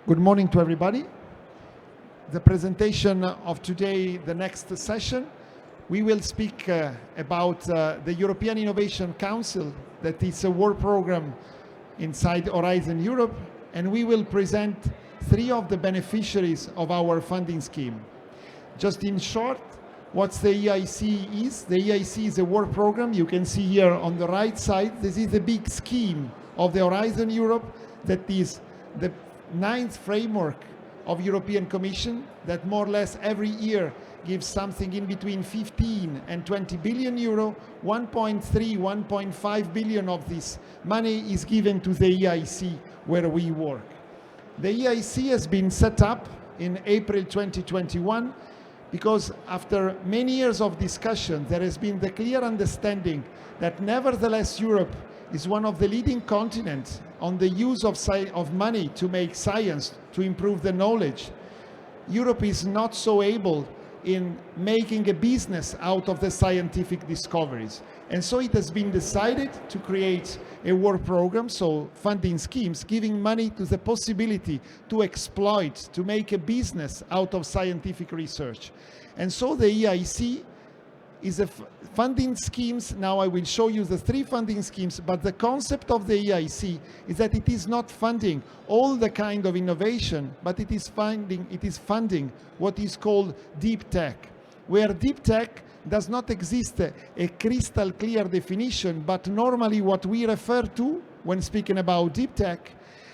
Good morning to everybody. The presentation of today, the next session, we will speak about the European Innovation Council, that is a work program inside Horizon Europe, and we will present three of the beneficiaries of our funding scheme. Just in short, what the EIC is. The EIC is a work program. You can see here on the right side, this is a big scheme of the Horizon Europe that is the ninth framework of European Commission that more or less every year gives something in between 15 and 20 billion euro. 1.3, 1.5 billion of this money is given to the EIC where we work. The EIC has been set up in April 2021 because after many years of discussion, there has been the clear understanding that nevertheless Europe is one of the leading continents on the use of money to make science, to improve the knowledge. Europe is not so able in making a business out of the scientific discoveries. And so it has been decided to create a work program, so funding schemes, giving money to the possibility to exploit, to make a business out of scientific research. And so the EIC is a funding schemes. Now I will show you the three funding schemes, but the concept of the EIC is that it is not funding all the kind of innovation, but it is funding what is called deep tech, where deep tech does not exist a crystal clear definition, but normally what we refer to when speaking about deep tech,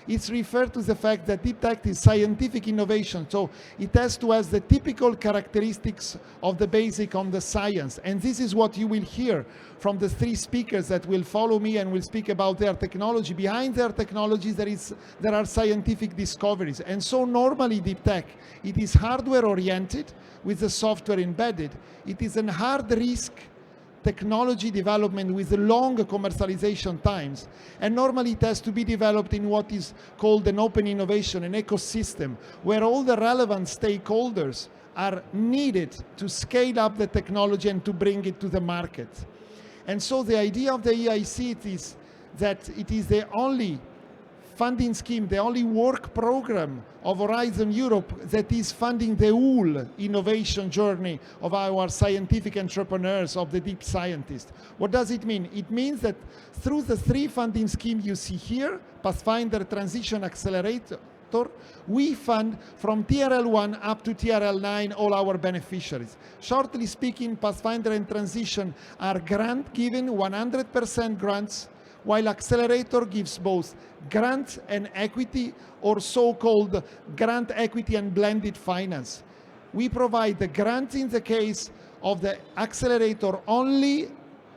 it's referred to the fact that deep tech is scientific innovation. So it has to have the typical characteristics of the basic on the science. And this is what you will hear from the three speakers that will follow me and will speak about their technology. Behind their technologies, there are scientific discoveries. And so normally deep tech, it is hardware oriented with the software embedded. It is a hard risk technology development with long commercialization times. And normally it has to be developed in what is called an open innovation, an ecosystem, where all the relevant stakeholders are needed to scale up the technology and to bring it to the market. And so the idea of the EIC is that it is the only funding scheme, the only work program of Horizon Europe that is funding the whole innovation journey of our scientific entrepreneurs, of the deep scientists. What does it mean? It means that through the three funding schemes you see here, Pathfinder Transition Accelerator, we fund from TRL 1 up to TRL 9 all our beneficiaries. Shortly speaking, Pathfinder and Transition are grant given, 100% grants, while Accelerator gives both grant and equity, or so-called grant, equity, and blended finance. We provide the grant in the case of the Accelerator only.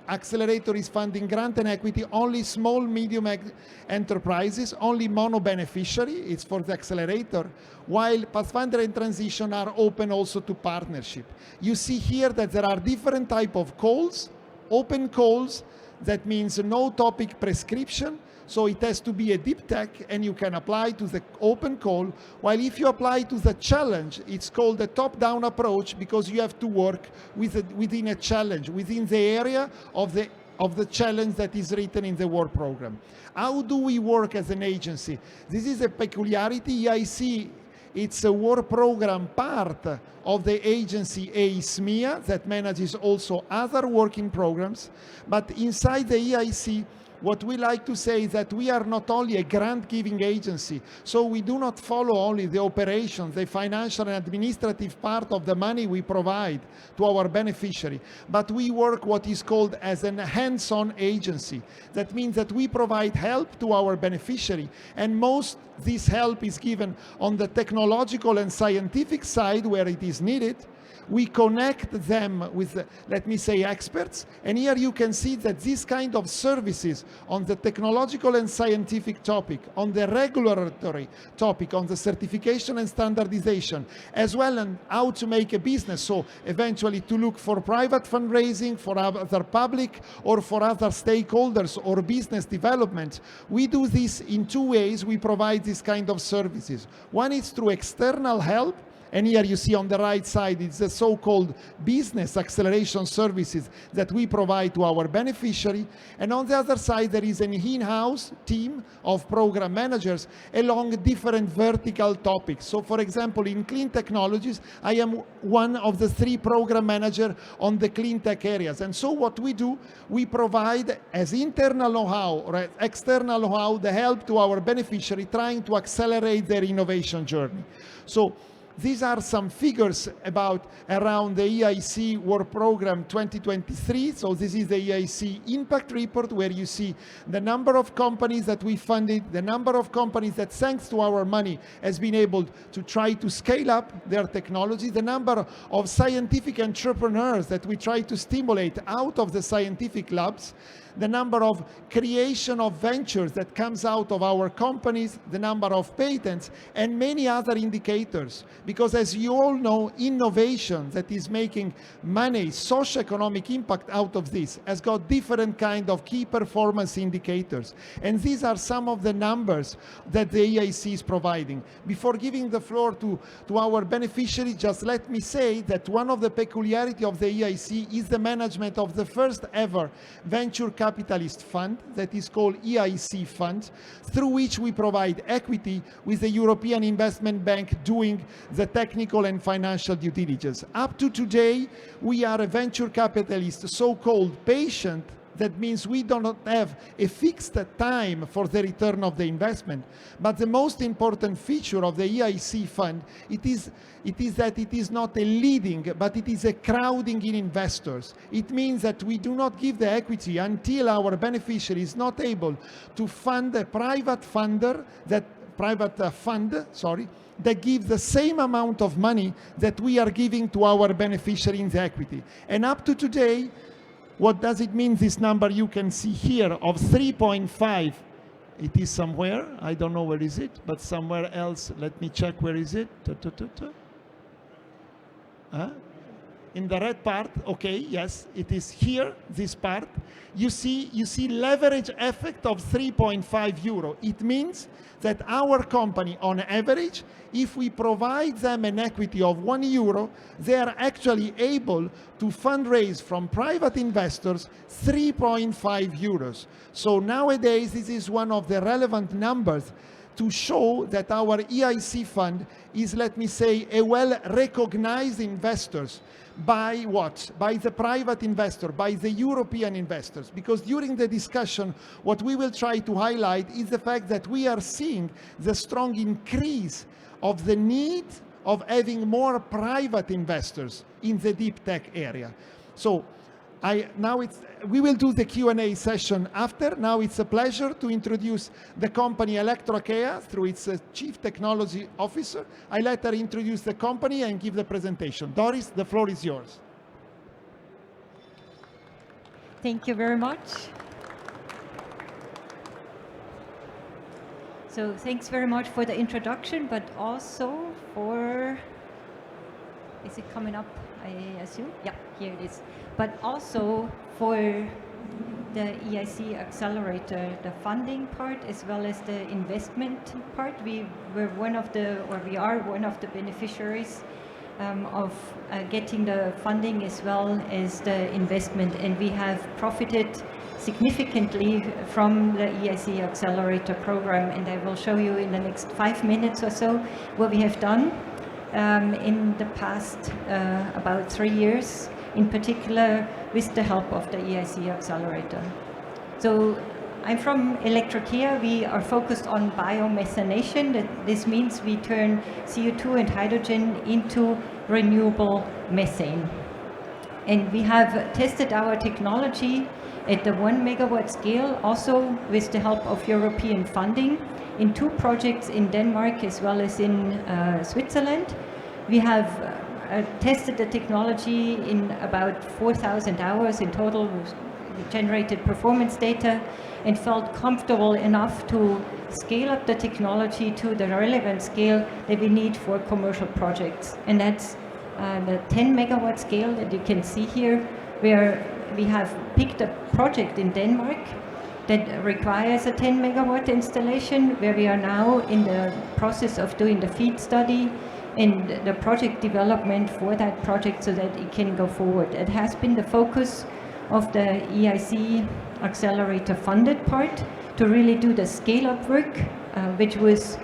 Accelerator is funding grant and equity only small, medium enterprises, only mono beneficiary, it's for the Accelerator, while Pathfinder and Transition are open also to partnership. You see here that there are different type of calls, open calls. That means no topic prescription, so it has to be a deep tech and you can apply to the open call, while if you apply to the challenge, it's called a top-down approach because you have to work within a challenge, within the area of the challenge that is written in the work program. How do we work as an agency? This is a peculiarity. EIC, it's a work program part of the agency EISMEA that manages also other working programs. But inside the EIC, what we like to say is that we are not only a grant-giving agency, so we do not follow only the operations, the financial and administrative part of the money we provide to our beneficiary, but we work what is called as a hands-on agency. That means that we provide help to our beneficiary, and most this help is given on the technological and scientific side where it is needed. We connect them with, let me say, experts. And here you can see that this kind of services on the technological and scientific topic, on the regulatory topic, on the certification and standardization, as well as how to make a business, so eventually to look for private fundraising, for other public, or for other stakeholders or business development. We do this in two ways. We provide this kind of services. One is through external help, And here you see on the right side, it's the so-called business acceleration services that we provide to our beneficiary. And on the other side, there is an in-house team of program managers along different vertical topics. So for example, in clean technologies, I am one of the 3 program managers on the clean tech areas. And so what we do, we provide as internal know-how or as external know-how the help to our beneficiary trying to accelerate their innovation journey. So these are some figures around the EIC Work Program 2023. So this is the EIC Impact Report, where you see the number of companies that we funded, the number of companies that, thanks to our money, has been able to try to scale up their technology, the number of scientific entrepreneurs that we try to stimulate out of the scientific labs, the number of creation of ventures that comes out of our companies, the number of patents, and many other indicators. Because as you all know, innovation that is making money, socio-economic impact out of this, has got different kind of key performance indicators. And these are some of the numbers that the EIC is providing. Before giving the floor to our beneficiary, just let me say that one of the peculiarities of the EIC is the management of the first ever venture capitalist fund that is called EIC Fund, through which we provide equity with the European Investment Bank doing the technical and financial due diligence. Up to today, we are a venture capitalist, so-called patient. That means we do not have a fixed time for the return of the investment. But the most important feature of the EIC fund, it is that it is not a leading, but it is a crowding in investors. It means that we do not give the equity until our beneficiary is not able to fund a private fund that gives the same amount of money that we are giving to our beneficiary in the equity. And up to today, what does it mean, this number you can see here of 3.5? It is somewhere, I don't know where is it, but somewhere else, let me check where is it. In the red part, okay, yes, it is here, this part. You see leverage effect of 3.5 euro. It means that our company, on average, if we provide them an equity of 1 euro, they are actually able to fundraise from private investors 3.5 euros. So nowadays, this is one of the relevant numbers to show that our EIC fund is, let me say, a well-recognized investors. By what? By the private investor, by the European investors. Because during the discussion, what we will try to highlight is the fact that we are seeing the strong increase of the need of having more private investors in the deep tech area. So we will do the Q&A session after. Now it's a pleasure to introduce the company Electrochea through its Chief Technology Officer. I let her introduce the company and give the presentation. Doris, the floor is yours. Thank you very much. So thanks very much for the introduction, but also for, is it coming up, I assume? Yeah, here it is. But also for the EIC Accelerator, the funding part, as well as the investment part. We are one of the beneficiaries of getting the funding as well as the investment. And we have profited significantly from the EIC Accelerator program. And I will show you in the next 5 minutes or so what we have done in the past about 3 years, in particular with the help of the EIC Accelerator. So I'm from Electrochea. We are focused on biomethanation. This means we turn CO2 and hydrogen into renewable methane. And we have tested our technology at the 1 megawatt scale, also with the help of European funding, in 2 projects in Denmark as well as in Switzerland. We have tested the technology in about 4,000 hours in total. We generated performance data and felt comfortable enough to scale up the technology to the relevant scale that we need for commercial projects. And that's the 10 megawatt scale that you can see here, where we have picked a project in Denmark that requires a 10 megawatt installation, where we are now in the process of doing the FEED study and the project development for that project so that it can go forward. It has been the focus of the EIC Accelerator funded part to really do the scale-up work, which was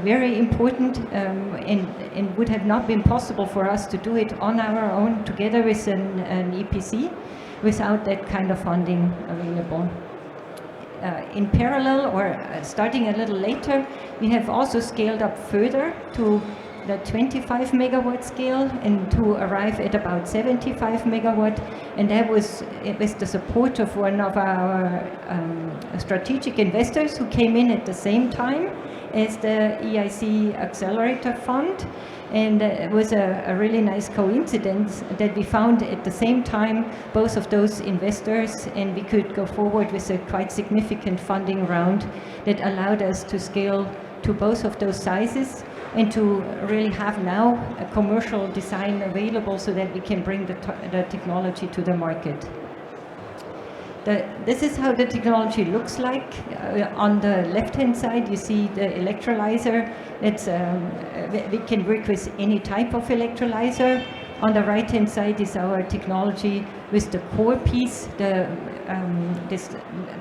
very important and would have not been possible for us to do it on our own together with an EPC without that kind of funding available. In parallel, or starting a little later, we have also scaled up further to the 25 megawatt scale and to arrive at about 75 megawatt, and that was with the support of one of our strategic investors who came in at the same time as the EIC Accelerator Fund. And it was a really nice coincidence that we found at the same time both of those investors, and we could go forward with a quite significant funding round that allowed us to scale to both of those sizes and to really have now a commercial design available so that we can bring the technology to the market. This is how the technology looks like. On the left-hand side, you see the electrolyzer. It's, we can work with any type of electrolyzer. On the right-hand side is our technology with the core piece, this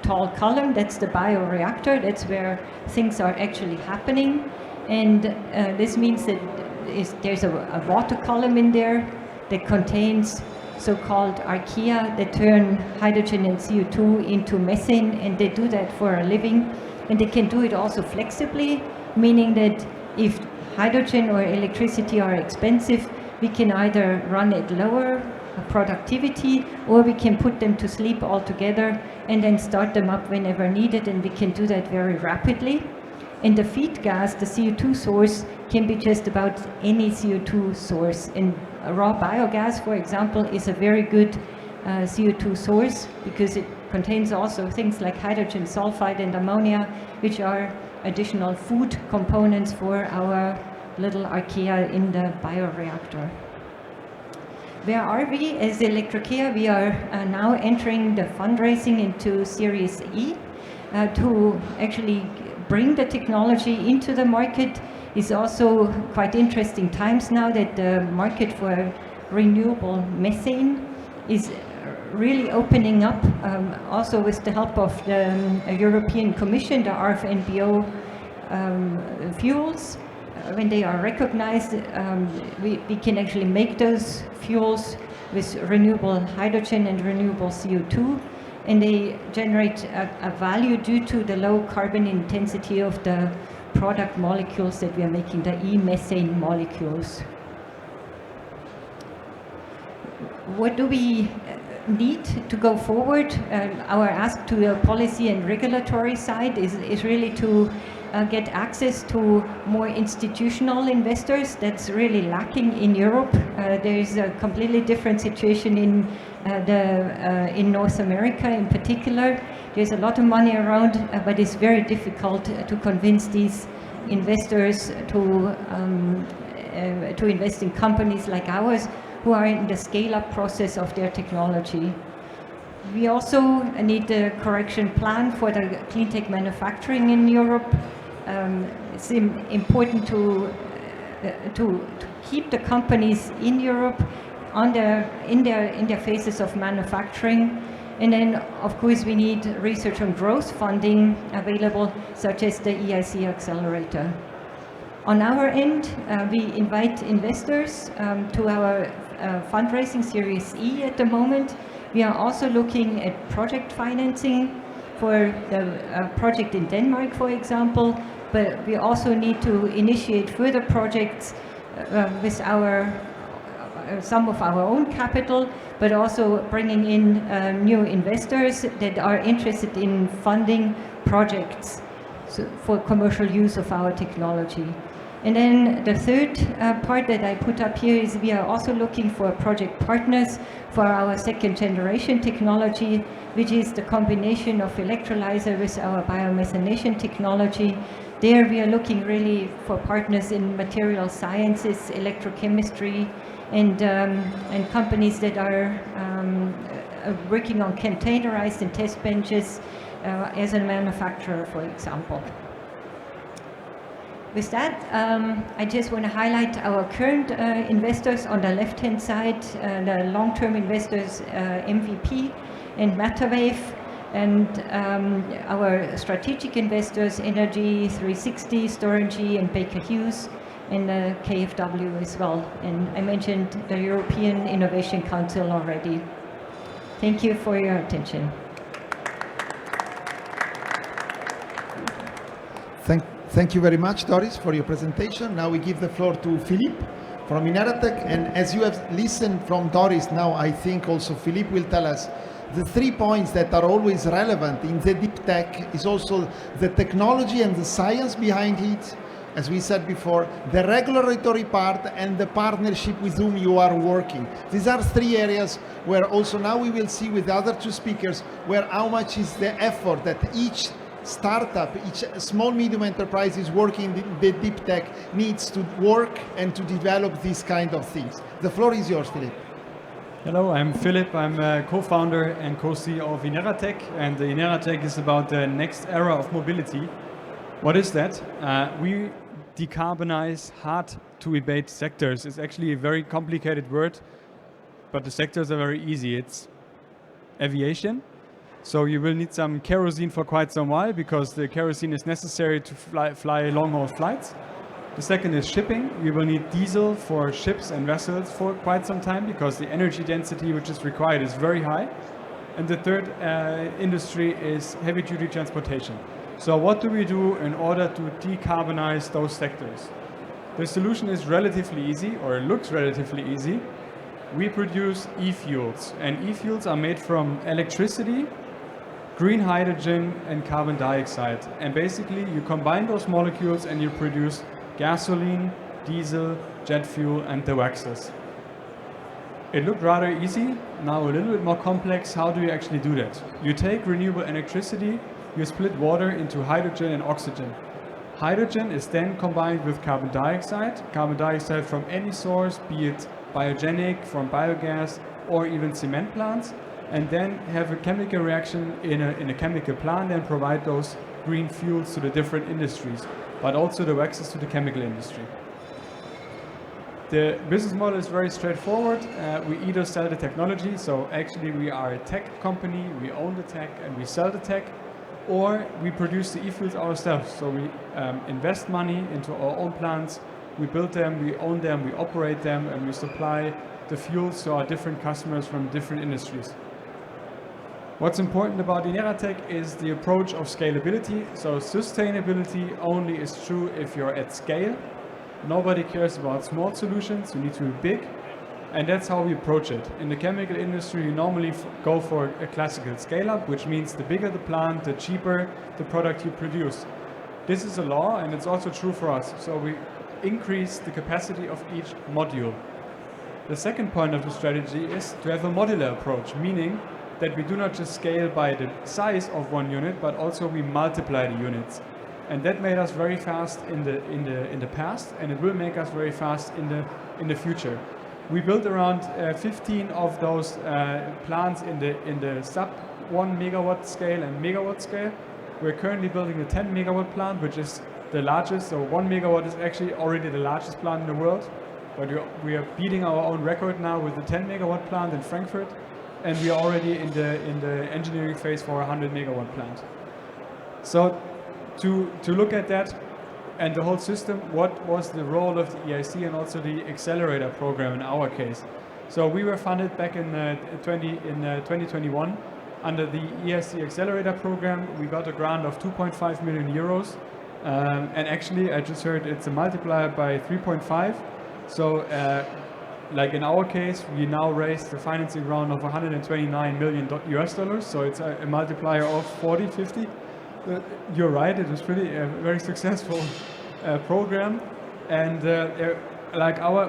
tall column. That's the bioreactor. That's where things are actually happening. And this means that there's a water column in there that contains so-called archaea that turn hydrogen and CO2 into methane, and they do that for a living. And they can do it also flexibly, meaning that if hydrogen or electricity are expensive, we can either run at lower productivity, or we can put them to sleep altogether and then start them up whenever needed, and we can do that very rapidly. And the feed gas, the CO2 source, can be just about any CO2 source. And raw biogas, for example, is a very good CO2 source because it contains also things like hydrogen sulfide and ammonia, which are additional food components for our little archaea in the bioreactor. Where are we as Electrocare? We are now entering the fundraising into Series E to actually bring the technology into the market. Is also quite interesting times now that the market for renewable methane is really opening up, also with the help of the European Commission, the RFNBO fuels. When they are recognized, we can actually make those fuels with renewable hydrogen and renewable CO2, and they generate a value due to the low carbon intensity of the product molecules that we are making, the e-methane molecules. What do we need to go forward? Our ask to the policy and regulatory side is really to get access to more institutional investors. That's really lacking in Europe. There is a completely different situation in North America in particular. There's a lot of money around, but it's very difficult to convince these investors to invest in companies like ours who are in the scale-up process of their technology. We also need a correction plan for the clean tech manufacturing in Europe. It's important to keep the companies in Europe in their phases of manufacturing. And then, of course, we need research and growth funding available, such as the EIC Accelerator. On our end, we invite investors to our fundraising Series E at the moment. We are also looking at project financing for the project in Denmark, for example, but we also need to initiate further projects with some of our own capital, but also bringing in new investors that are interested in funding projects for commercial use of our technology. And then the third part that I put up here is we are also looking for project partners for our second generation technology, which is the combination of electrolyzer with our biomethanation technology. There we are looking really for partners in material sciences, electrochemistry, and companies that are working on containerized and test benches as a manufacturer, for example. with that, I just want to highlight our current investors on the left-hand side, the long-term investors, MVP and Matterwave, and our strategic investors, Energy 360, Storengy, and Baker Hughes, and KfW as well. And I mentioned the European Innovation Council already. Thank you for your attention. Thank you very much, Doris, for your presentation. Now we give the floor to Philippe from Ineratech. And as you have listened from Doris, now I think also Philippe will tell us the 3 points that are always relevant in the deep tech is also the technology and the science behind it, as we said before, the regulatory part and the partnership with whom you are working. These are 3 areas where also now we will see with the other 2 speakers where how much is the effort that each startup, each small medium enterprise is working in the deep tech needs to work and to develop these kind of things. The floor is yours, Philippe. Hello, I'm Philip. I'm a co-founder and co-CEO of Ineratech, and Ineratech is about the next era of mobility. What is that? We decarbonize hard-to-abate sectors. It's actually a very complicated word, but the sectors are very easy. It's aviation. So you will need some kerosene for quite some while because the kerosene is necessary to fly long-haul flights. The second is shipping. You will need diesel for ships and vessels for quite some time because the energy density which is required is very high. And the third industry is heavy-duty transportation. So what do we do in order to decarbonize those sectors? The solution is relatively easy, or it looks relatively easy. We produce e-fuels, and e-fuels are made from electricity, green hydrogen and carbon dioxide. And basically you combine those molecules and you produce gasoline, diesel, jet fuel and the waxes. It looked rather easy, now a little bit more complex. How do you actually do that? You take renewable electricity, you split water into hydrogen and oxygen. Hydrogen is then combined with carbon dioxide from any source, be it biogenic, from biogas or even cement plants, and then have a chemical reaction in a chemical plant and provide those green fuels to the different industries, but also the waxes to the chemical industry. The business model is very straightforward. We either sell the technology, so actually we are a tech company, we own the tech and we sell the tech, or we produce the e-fuels ourselves. So we invest money into our own plants, we build them, we own them, we operate them, and we supply the fuels to our different customers from different industries. What's important about Ineratech is the approach of scalability. So sustainability only is true if you're at scale. Nobody cares about small solutions, you need to be big. And that's how we approach it. In the chemical industry, you normally go for a classical scale-up, which means the bigger the plant, the cheaper the product you produce. This is a law, and it's also true for us. So we increase the capacity of each module. The second point of the strategy is to have a modular approach, meaning that we do not just scale by the size of one unit, but also we multiply the units. And that made us very fast in the past, and it will make us very fast in the future. We built around 15 of those plants in the sub 1 megawatt scale and megawatt scale. We're currently building a 10 megawatt plant, which is the largest. So 1 megawatt is actually already the largest plant in the world. But we are beating our own record now with the 10 megawatt plant in Frankfurt. And we are already in the engineering phase for a 100 megawatt plant. So to look at that and the whole system, what was the role of the EIC and also the accelerator program in our case? So we were funded back in 2021 under the EIC accelerator program. We got a grant of 2.5 million euros. And actually, I just heard it's a multiplier by 3.5. So like in our case, we now raised the financing round of 129 million US dollars. So it's a multiplier of 40, 50. You're right, it was pretty very successful program. And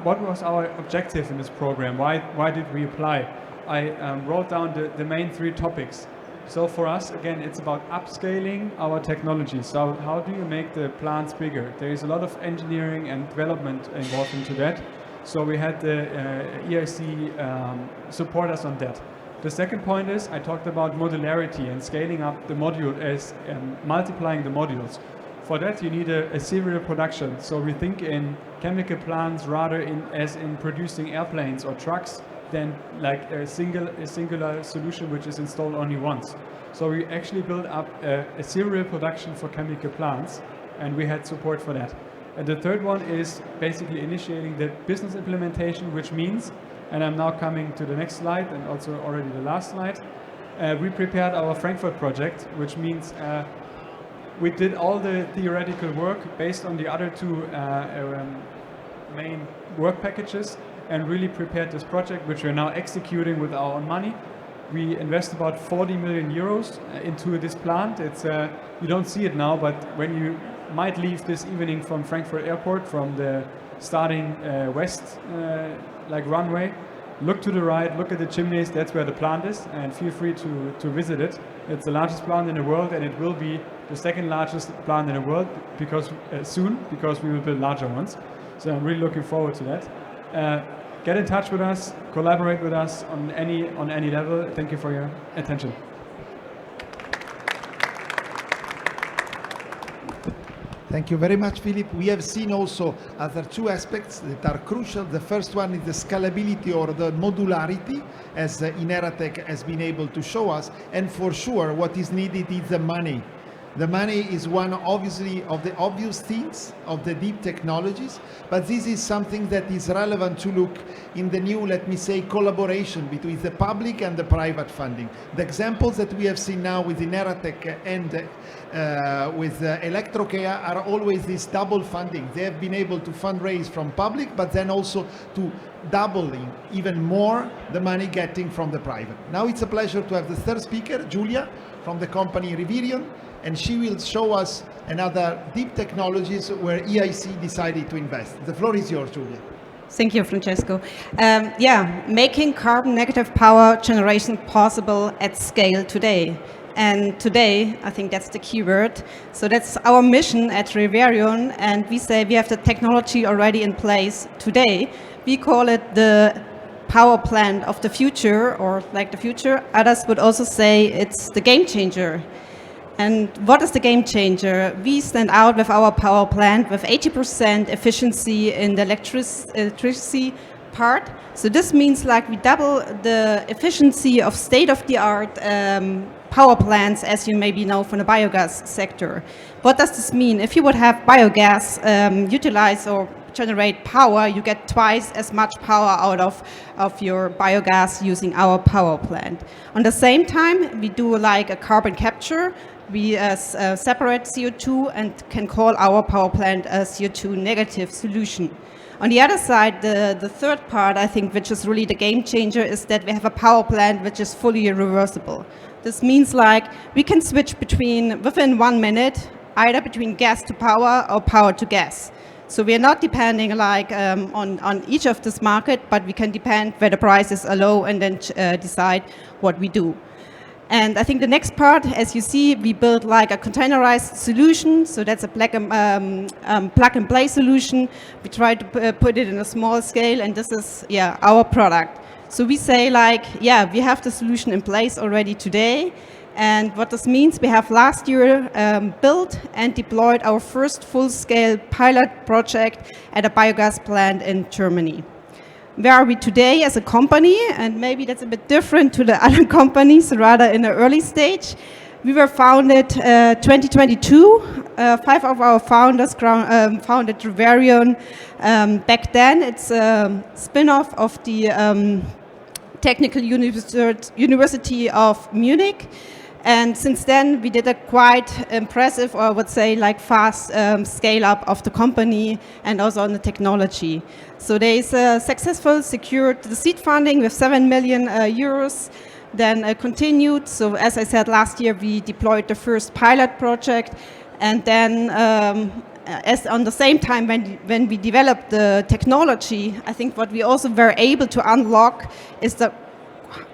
what was our objective in this program? Why did we apply? I wrote down the main 3 topics. So for us, again, it's about upscaling our technology. So how do you make the plants bigger? There is a lot of engineering and development involved into that. So we had the EIC support us on that. The second point is I talked about modularity and scaling up the module as multiplying the modules. For that, you need a serial production. So we think in chemical plants rather as in producing airplanes or trucks than like a singular solution which is installed only once. So we actually built up a serial production for chemical plants, and we had support for that. And the third one is basically initiating the business implementation, which means, and I'm now coming to the next slide and also already the last slide, we prepared our Frankfurt project, which means we did all the theoretical work based on the other two main work packages and really prepared this project, which we're now executing with our own money. We invest about 40 million euros into this plant. It's you don't see it now, but when you might leave this evening from Frankfurt Airport, from the starting west like runway, look to the right, look at the chimneys, that's where the plant is, and feel free to visit it. It's the largest plant in the world, and it will be the second largest plant in the world because soon, because we will build larger ones. So I'm really looking forward to that. Get in touch with us, collaborate with us on any level. Thank you for your attention. Thank you very much, Philip. We have seen also other two aspects that are crucial. The first one is the scalability or the modularity, as Ineratech has been able to show us. And for sure, what is needed is the money. The money is one, obviously, of the obvious things of the deep technologies, but this is something that is relevant to look in the new, let me say, collaboration between the public and the private funding. The examples that we have seen now with Ineratech and with Electrocare are always this double funding. They have been able to fundraise from public, but then also to doubling even more the money getting from the private. Now it's a pleasure to have the third speaker, Julia, from the company Revirion, and she will show us another deep technologies where EIC decided to invest. The floor is yours, Julia. Thank you, Francesco. Making carbon negative power generation possible at scale today. And today, I think that's the key word. So that's our mission at Revirion, and we say we have the technology already in place today. We call it the power plant of the future, or like the future. Others would also say it's the game changer. And what is the game changer? We stand out with our power plant with 80% efficiency in the electricity part. So this means like we double the efficiency of state-of-the-art power plants, as you maybe know from the biogas sector. What does this mean? If you would have biogas utilize or generate power, you get twice as much power out of your biogas using our power plant. On the same time, we do like a carbon capture. We separate CO2 and can call our power plant a CO2 negative solution. On the other side, the third part, I think, which is really the game changer, is that we have a power plant which is fully reversible. This means like we can switch within 1 minute, either between gas to power or power to gas. So we are not depending like on each of this market, but we can depend where the prices are low and then decide what we do. And I think the next part, as you see, we built like a containerized solution. So that's a plug and play solution. We try to put it in a small scale, and this is our product. So we say like, we have the solution in place already today. And what this means, we have last year built and deployed our first full-scale pilot project at a biogas plant in Germany. Where are we today as a company? And maybe that's a bit different to the other companies, rather in the early stage. We were founded 2022. 5 of our founders founded Revirion back then. It's a spin-off of the Technical University of Munich. And since then, we did a quite impressive, or I would say like fast scale up of the company and also on the technology. So there is successful secured the seed funding with 7 million euros, then continued. So as I said, last year we deployed the first pilot project, and then as on the same time when we developed the technology, I think what we also were able to unlock is the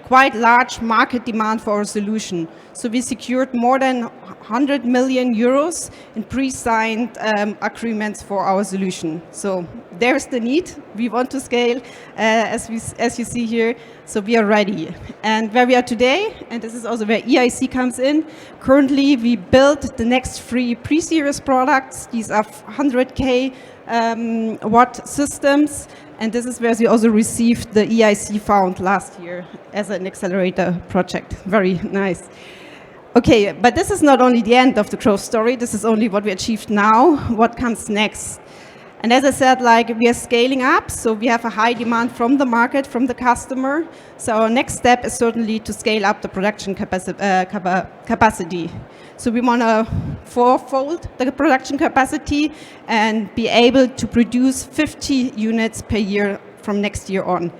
quite large market demand for our solution. So we secured more than 100 million euros in pre-signed agreements for our solution. So there's the need. We want to scale, as you see here, so we are ready. And where we are today, and this is also where EIC comes in, currently we built the next 3 pre-series products. These are 100K watt systems, and this is where we also received the EIC Found last year as an accelerator project. Very nice. Okay, but this is not only the end of the growth story, this is only what we achieved now. What comes next? And as I said, like, we are scaling up, so we have a high demand from the market, from the customer. So our next step is certainly to scale up the production capacity. So we want to fourfold the production capacity and be able to produce 50 units per year from next year on.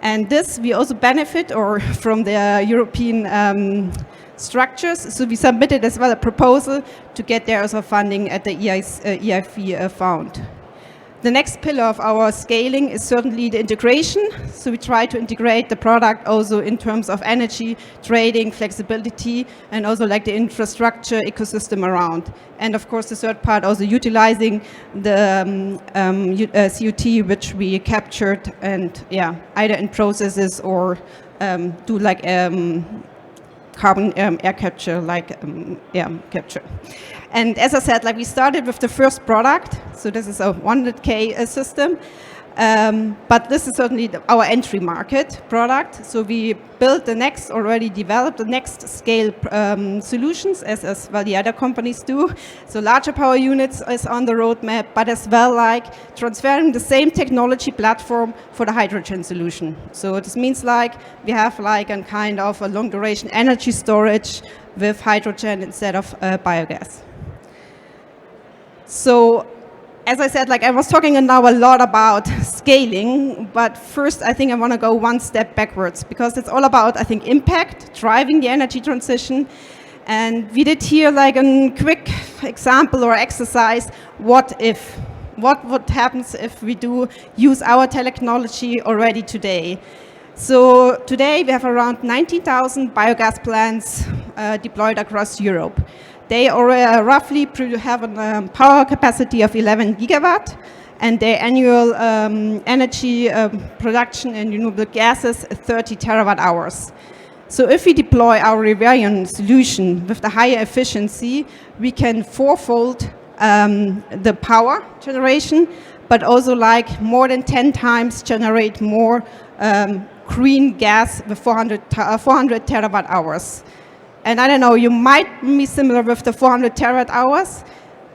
And this, we also benefit from the European structures. So we submitted as well a proposal to get there also funding at the EIF Found. The next pillar of our scaling is certainly the integration. So we try to integrate the product also in terms of energy, trading, flexibility, and also like the infrastructure ecosystem around. And of course, the third part, also utilizing the CO2 which we captured and either in processes or do like carbon air capture, capture. And as I said, like, we started with the first product, so this is a 100K system, but this is certainly our entry market product. So we built the next, already developed the next scale solutions, as well the other companies do. So larger power units is on the roadmap, but as well like transferring the same technology platform for the hydrogen solution. So this means like we have like a kind of a long duration energy storage with hydrogen instead of biogas. So, as I said, like, I was talking now a lot about scaling, but first I think I want to go one step backwards, because it's all about, I think, impact, driving the energy transition. And we did here like a quick example or exercise, what would happen if we do use our technology already today. So today we have around 90,000 biogas plants deployed across Europe. They roughly have a power capacity of 11 gigawatt, and their annual energy production in renewable gases 30 terawatt hours. So if we deploy our Reverian solution with the higher efficiency, we can fourfold the power generation, but also like more than 10 times generate more green gas with 400 terawatt hours. And I don't know, you might be similar with the 400 terawatt hours.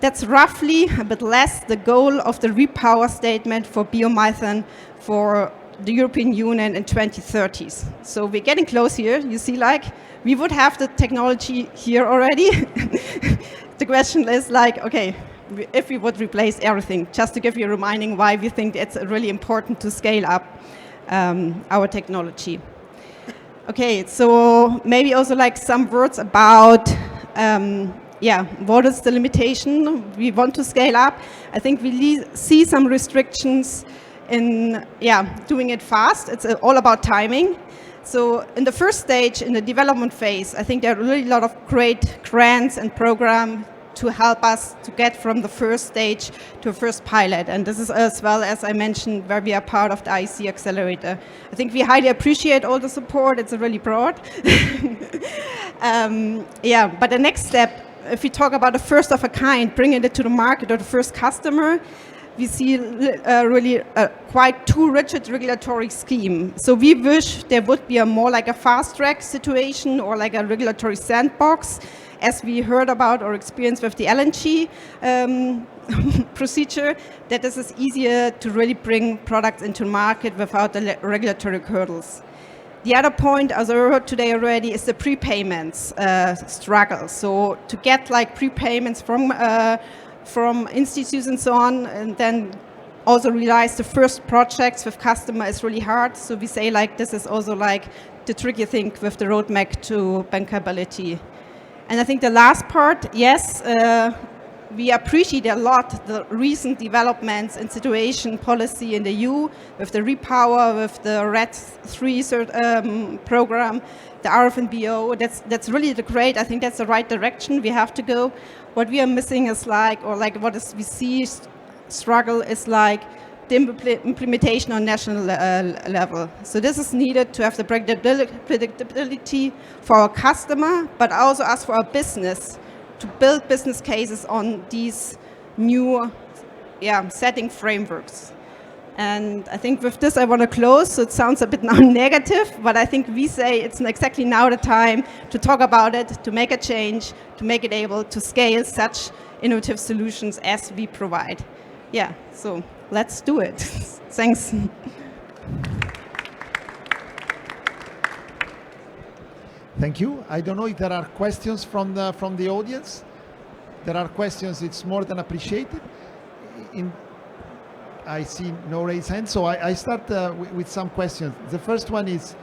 That's roughly a bit less the goal of the repower statement for biomethane for the European Union in 2030s. So we're getting close here. You see, like, we would have the technology here already. The question is like, okay, if we would replace everything, just to give you a reminding why we think it's really important to scale up our technology. Okay, so maybe also like some words about, what is the limitation we want to scale up. I think we see some restrictions in, doing it fast. It's all about timing. So in the first stage, in the development phase, I think there are really a lot of great grants and programs to help us to get from the first stage to a first pilot. And this is as well, as I mentioned, where we are part of the IC Accelerator. I think we highly appreciate all the support. It's really broad. But the next step, if we talk about the first of a kind, bringing it to the market or the first customer, we see really quite too rigid regulatory scheme. So we wish there would be a more like a fast track situation or like a regulatory sandbox, as we heard about or experienced with the LNG procedure, that this is easier to really bring products into market without the regulatory hurdles. The other point, as I heard today already, is the prepayments struggle. So to get like prepayments from institutes and so on, and then also realize the first projects with customer is really hard. So we say like this is also like the tricky thing with the roadmap to bankability. And I think the last part, yes, we appreciate a lot the recent developments in situation policy in the EU with the repower, with the RED 3 program, the RFNBO. That's really great. I think that's the right direction we have to go. What we are missing is like, or like what is we see struggle is like the implementation on national level. So this is needed to have the predictability for our customer, but also us for our business, to build business cases on these new setting frameworks. And I think with this I want to close, so it sounds a bit now negative, but I think we say it's exactly now the time to talk about it, to make a change, to make it able to scale such innovative solutions as we provide. Yeah, so let's do it. Thanks. Thank you. I don't know if there are questions from the audience. There are questions, it's more than appreciated. I see no raised hands, so I start with some questions. The first one is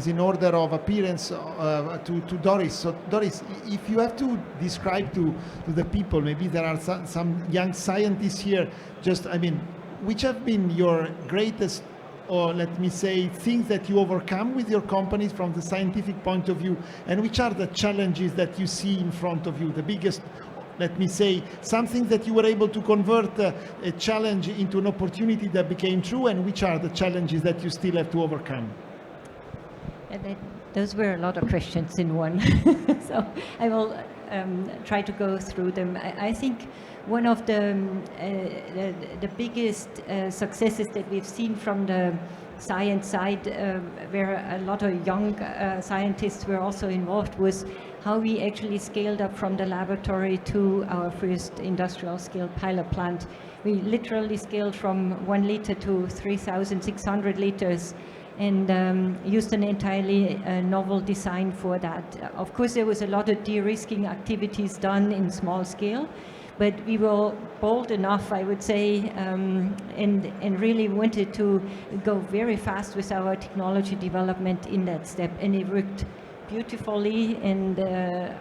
in order of appearance to Doris. So Doris, if you have to describe to the people, maybe there are some young scientists here, just, I mean, which have been your greatest, or let me say, things that you overcome with your companies from the scientific point of view, and which are the challenges that you see in front of you, the biggest, let me say, something that you were able to convert a challenge into an opportunity that became true, and which are the challenges that you still have to overcome? Those were a lot of questions in one. So I will try to go through them. I think one of the biggest successes that we've seen from the science side, where a lot of young scientists were also involved, was how we actually scaled up from the laboratory to our first industrial scale pilot plant. We literally scaled from 1 liter to 3,600 liters, and used an entirely novel design for that. Of course, there was a lot of de-risking activities done in small scale, but we were bold enough, I would say, and really wanted to go very fast with our technology development in that step, and it worked beautifully. And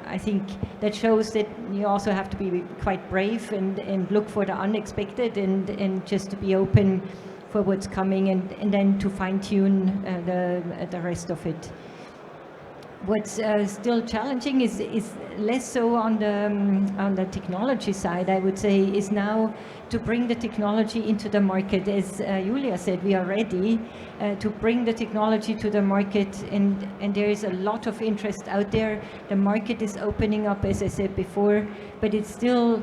I think that shows that you also have to be quite brave and look for the unexpected, and just to be open for what's coming, and then to fine-tune the rest of it. What's still challenging is less so on the technology side, I would say, is now to bring the technology into the market. As Julia said, we are ready to bring the technology to the market, and there is a lot of interest out there. The market is opening up, as I said before, but it's still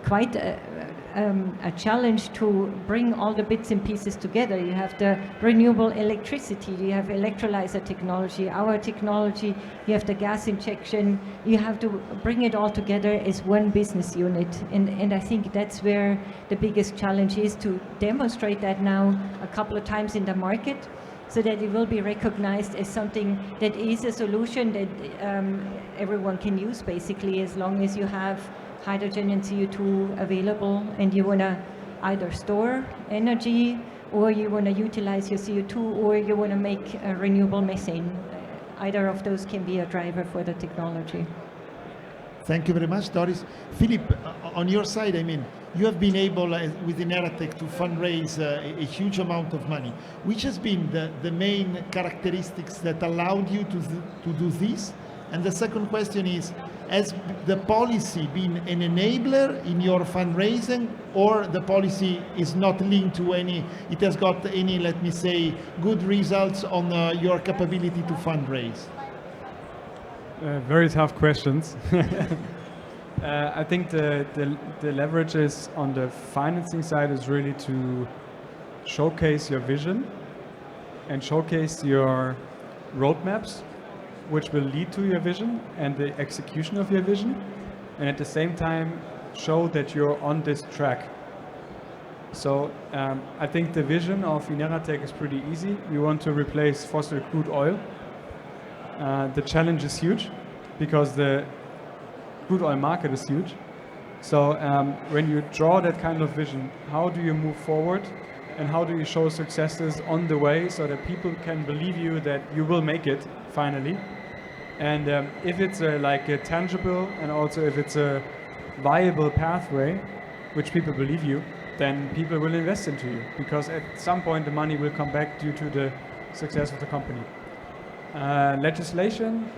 quite a challenge to bring all the bits and pieces together. You have the renewable electricity, you have electrolyzer technology, our technology, you have the gas injection. You have to bring it all together as one business unit. And I think that's where the biggest challenge is, to demonstrate that now a couple of times in the market, so that it will be recognized as something that is a solution that everyone can use, basically, as long as you have hydrogen and CO2 available, and you want to either store energy, or you want to utilize your CO2, or you want to make renewable methane. Either of those can be a driver for the technology. Thank you very much, Doris. Philip, on your side, I mean, you have been able, within Aerotech, to fundraise a huge amount of money. Which has been the main characteristics that allowed you to do this? And the second question is, has the policy been an enabler in your fundraising, or the policy is not linked to any, it has got any, let me say, good results on your capability to fundraise? Very tough questions. I think the leverage is on the financing side is really to showcase your vision and showcase your roadmaps, which will lead to your vision and the execution of your vision, and at the same time show that you're on this track. So I think the vision of Ineratech is pretty easy. We want to replace fossil crude oil. The challenge is huge because the crude oil market is huge. So when you draw that kind of vision, how do you move forward, and how do you show successes on the way so that people can believe you that you will make it finally? And if it's like a tangible, and also if it's a viable pathway, which people believe you, then people will invest into you, because at some point the money will come back due to the success of the company. Legislation,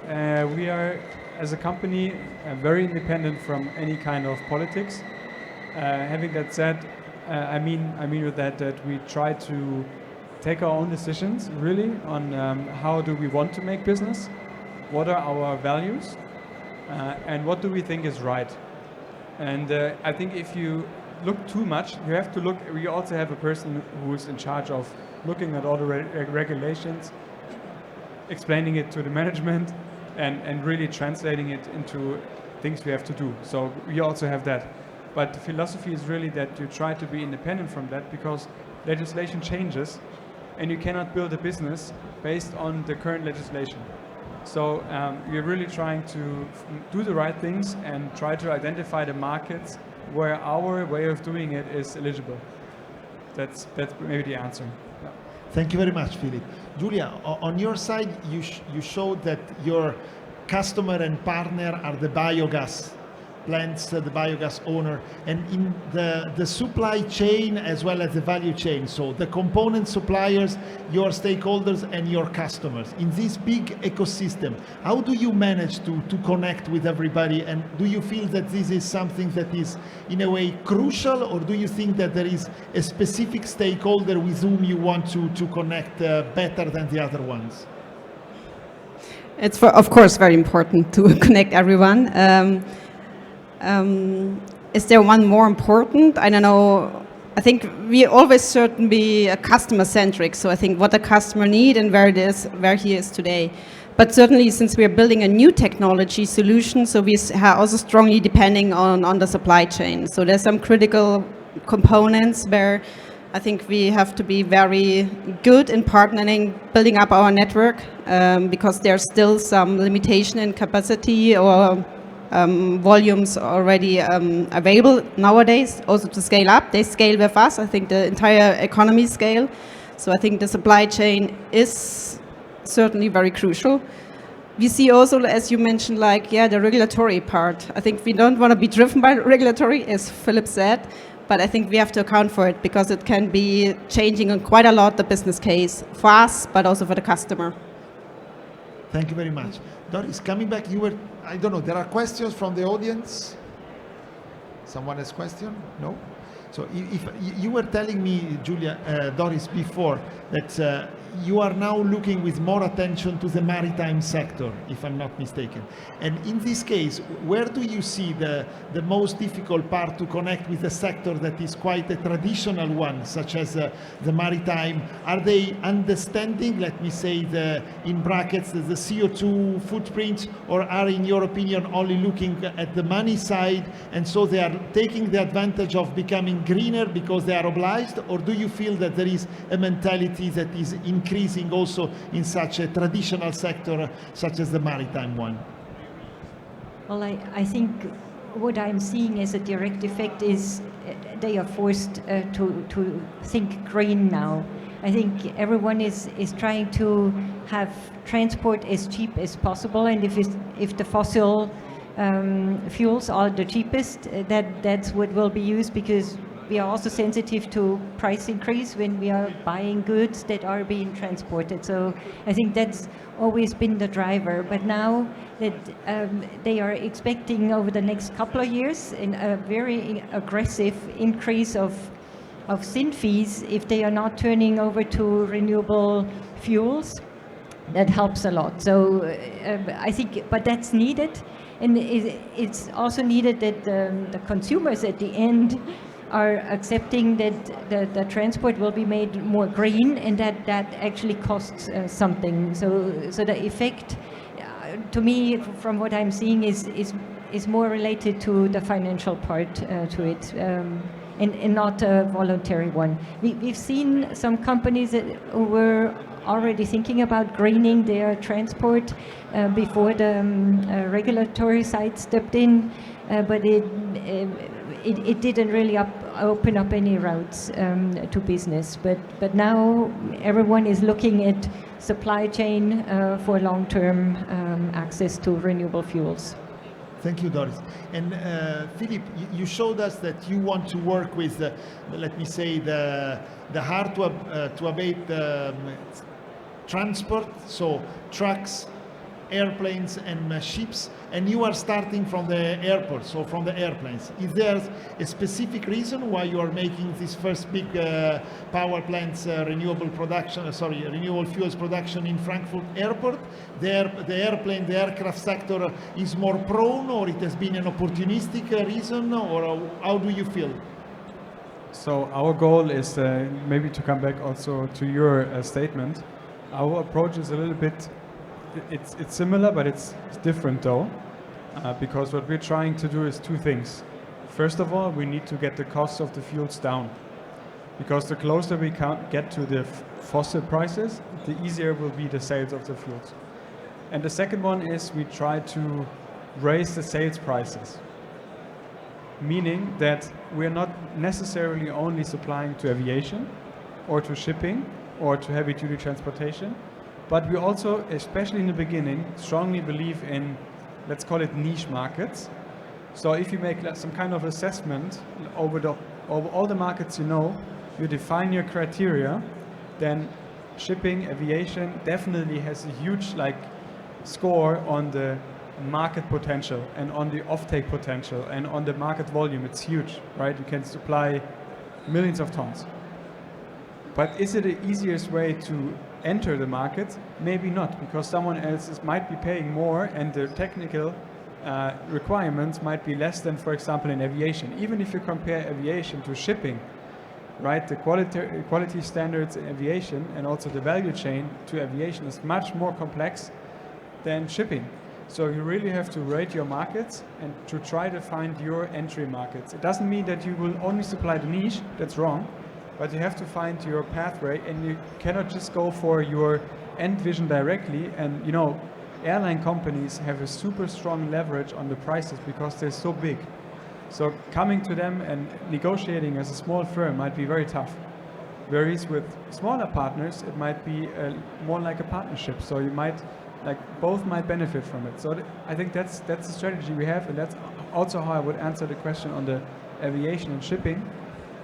we are as a company very independent from any kind of politics. Having that said, I mean with that we try to take our own decisions really on how do we want to make business, what are our values, and what do we think is right. And I think if you look too much, you have to look. We also have a person who is in charge of looking at all the regulations, explaining it to the management, and really translating it into things we have to do. So we also have that. But the philosophy is really that you try to be independent from that, because legislation changes and you cannot build a business based on the current legislation. So we're really trying to do the right things and try to identify the markets where our way of doing it is eligible. That's maybe the answer. Yeah. Thank you very much, Philip. Julia, on your side, you showed that your customer and partner are the biogas plants, the biogas owner, and in the supply chain as well as the value chain, so the component suppliers, your stakeholders, and your customers. In this big ecosystem, how do you manage to connect with everybody, and do you feel that this is something that is in a way crucial, or do you think that there is a specific stakeholder with whom you want to connect better than the other ones? It's of course very important to connect everyone. Is there one more important? I don't know. I think we always certainly be customer centric. So I think what the customer need and where he is today. But certainly, since we are building a new technology solution, so we are also strongly depending on the supply chain. So there's some critical components where I think we have to be very good in partnering, building up our network, because there's still some limitation in capacity or volumes already available nowadays, also to scale up. They scale with us. I think the entire economy scale. So I think the supply chain is certainly very crucial. We see also, as you mentioned, the regulatory part. I think we don't want to be driven by regulatory, as Philip said, but I think we have to account for it because it can be changing quite a lot the business case for us, but also for the customer. Thank you very much. Doris, coming back, I don't know, there are questions from the audience? Someone has question? No? So if you were telling me, Julia, Doris, before that you are now looking with more attention to the maritime sector, if I'm not mistaken. And in this case, where do you see the most difficult part to connect with a sector that is quite a traditional one, such as the maritime? Are they understanding, let me say, in brackets, the CO2 footprint, or are, in your opinion, only looking at the money side, and so they are taking the advantage of becoming greener because they are obliged? Or do you feel that there is a mentality that is increasing also in such a traditional sector such as the maritime one? Well, I think what I'm seeing as a direct effect is they are forced to think green now. I think everyone is trying to have transport as cheap as possible, and if the fossil fuels are the cheapest, that's what will be used, because we are also sensitive to price increase when we are buying goods that are being transported. So I think that's always been the driver. But now that they are expecting over the next couple of years a very aggressive increase of sin fees if they are not turning over to renewable fuels, that helps a lot. So I think, but that's needed. And it's also needed that the consumers at the end are accepting that the transport will be made more green, and that actually costs something. So the effect, to me, from what I'm seeing, is more related to the financial part to it, and not a voluntary one. We've seen some companies that were already thinking about greening their transport before the regulatory side stepped in, but it didn't really open up any routes to business. But now everyone is looking at supply chain for long-term access to renewable fuels. Thank you, Doris. And Philip, you showed us that you want to work with, let me say, the hard to abate transport, so trucks, airplanes and ships, and you are starting from the airport, so from the airplanes. Is there a specific reason why you are making this first big power plants, renewable fuels production in Frankfurt Airport? The aircraft sector is more prone, or it has been an opportunistic reason, or how do you feel? So our goal is maybe to come back also to your statement. Our approach is a little bit, it's similar, but it's different though, because what we're trying to do is two things. First of all, we need to get the cost of the fuels down, because the closer we get to the fossil prices, the easier will be the sales of the fuels. And the second one is we try to raise the sales prices, meaning that we're not necessarily only supplying to aviation or to shipping or to heavy-duty transportation, but we also, especially in the beginning, strongly believe in, let's call it niche markets. So if you make some kind of assessment over all the markets you know, you define your criteria, then shipping, aviation definitely has a huge score on the market potential and on the offtake potential and on the market volume. It's huge, right? You can supply millions of tons. But is it the easiest way to enter the market? Maybe not, because someone else might be paying more and the technical requirements might be less than, for example, in aviation. Even if you compare aviation to shipping, right? The quality standards in aviation and also the value chain to aviation is much more complex than shipping. So you really have to rate your markets and to try to find your entry markets. It doesn't mean that you will only supply the niche, that's wrong, but you have to find your pathway, and you cannot just go for your end vision directly. And you know, airline companies have a super strong leverage on the prices because they're so big. So coming to them and negotiating as a small firm might be very tough. Whereas with smaller partners, it might be more like a partnership. So you might, both might benefit from it. So I think that's the strategy we have, and that's also how I would answer the question on the aviation and shipping.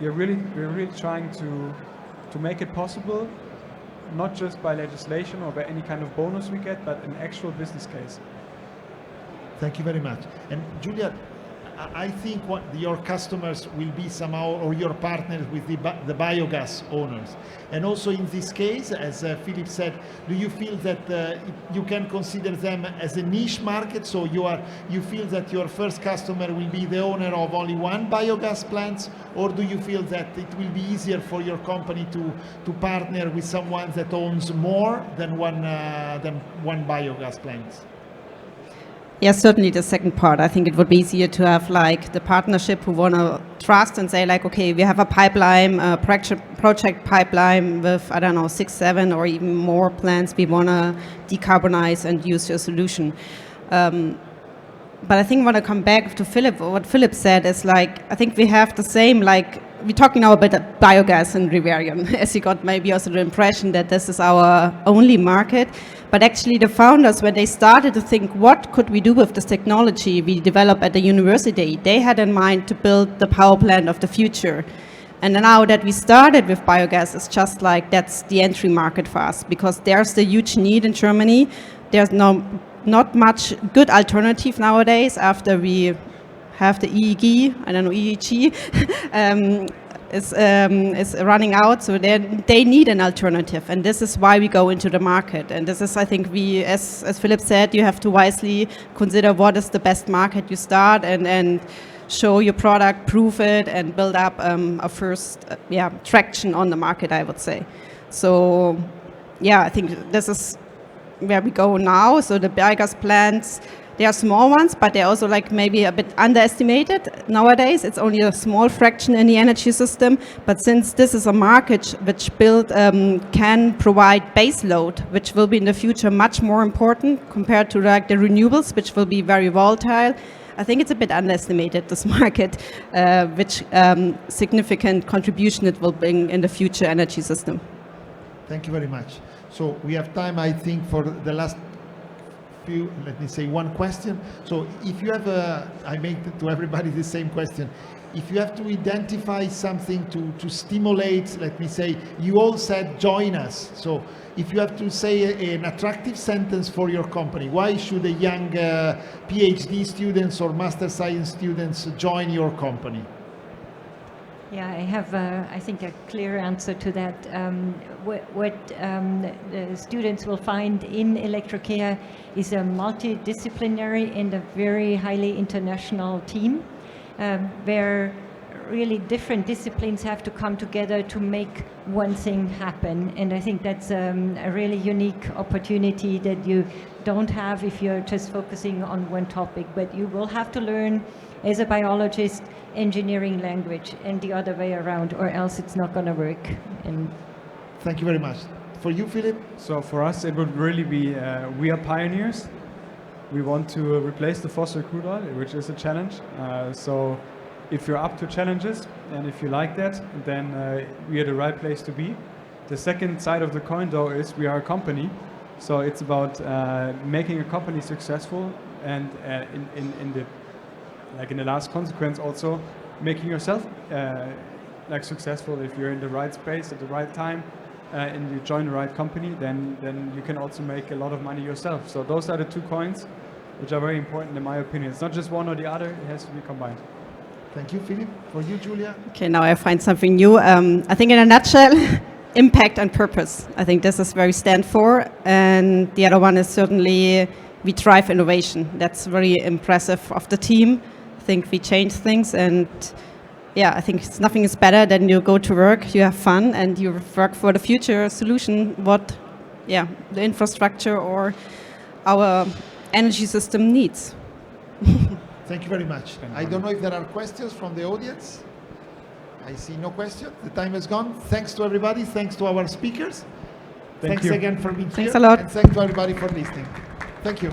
We're really trying to make it possible, not just by legislation or by any kind of bonus we get, but an actual business case. Thank you very much. And Julia, I think what your customers will be somehow, or your partners with the biogas owners. And also in this case, as Philip said, do you feel that you can consider them as a niche market? So you feel that your first customer will be the owner of only one biogas plant, or do you feel that it will be easier for your company to partner with someone that owns more than one biogas plant? Yes, certainly the second part. I think it would be easier to have the partnership who want to trust and say okay, we have a pipeline, a project pipeline with, 6, 7 or even more plants we want to decarbonize and use your solution. But I think I want to come back to Philip. What Philip said is I think we have the same, we're talking now about biogas and Riverian, as you got maybe also the impression that this is our only market. But actually the founders, when they started to think what could we do with this technology we developed at the university, they had in mind to build the power plant of the future. And now that we started with biogas, it's just that's the entry market for us, because there's the huge need in Germany. There's not much good alternative nowadays after we have the EEG, is running out, so they need an alternative, and this is why we go into the market. And this is, I think, as Philip said, you have to wisely consider what is the best market you start and show your product, prove it, and build up a first traction on the market, I would say. So I think this is where we go now. So the biogas plants, they are small ones, but they're also maybe a bit underestimated nowadays. It's only a small fraction in the energy system. But since this is a market which can provide base load, which will be in the future much more important compared to the renewables, which will be very volatile, I think it's a bit underestimated, this market, which significant contribution it will bring in the future energy system. Thank you very much. So we have time, I think, for the last few, let me say, one question. So if you have I make to everybody the same question. if you have to identify something to stimulate, let me say, you all said join us. So if you have to say an attractive sentence for your company, why should a young PhD students or master science students join your company? Yeah, I have, I think, a clear answer to that. What the students will find in Electrocare is a multidisciplinary and a very highly international team, where really different disciplines have to come together to make one thing happen. And I think that's a really unique opportunity that you don't have if you're just focusing on one topic. But you will have to learn, as a biologist, engineering language and the other way around, or else it's not going to work. And thank you very much. For you, Philip? So for us, it would really be, we are pioneers. We want to replace the fossil crude oil, which is a challenge. So if you're up to challenges and if you like that, then we are the right place to be. The second side of the coin, though, is we are a company. So it's about making a company successful, and in the last consequence, also making yourself successful. If you're in the right space at the right time and you join the right company, then you can also make a lot of money yourself. So those are the two coins which are very important in my opinion. It's not just one or the other, it has to be combined. Thank you, Philip. For you, Julia? Okay, now I find something new. I think in a nutshell, impact and purpose. I think this is where we stand for. And the other one is certainly we drive innovation. That's very impressive of the team. I think we change things, and yeah, I think nothing is better than you go to work, you have fun, and you work for the future solution, what the infrastructure or our energy system needs. Thank you very much. I don't know if there are questions from the audience. I see no question. The time has gone. Thanks to everybody. Thanks to our speakers. Thanks again for being here. Thanks a lot. And thanks to everybody for listening. Thank you.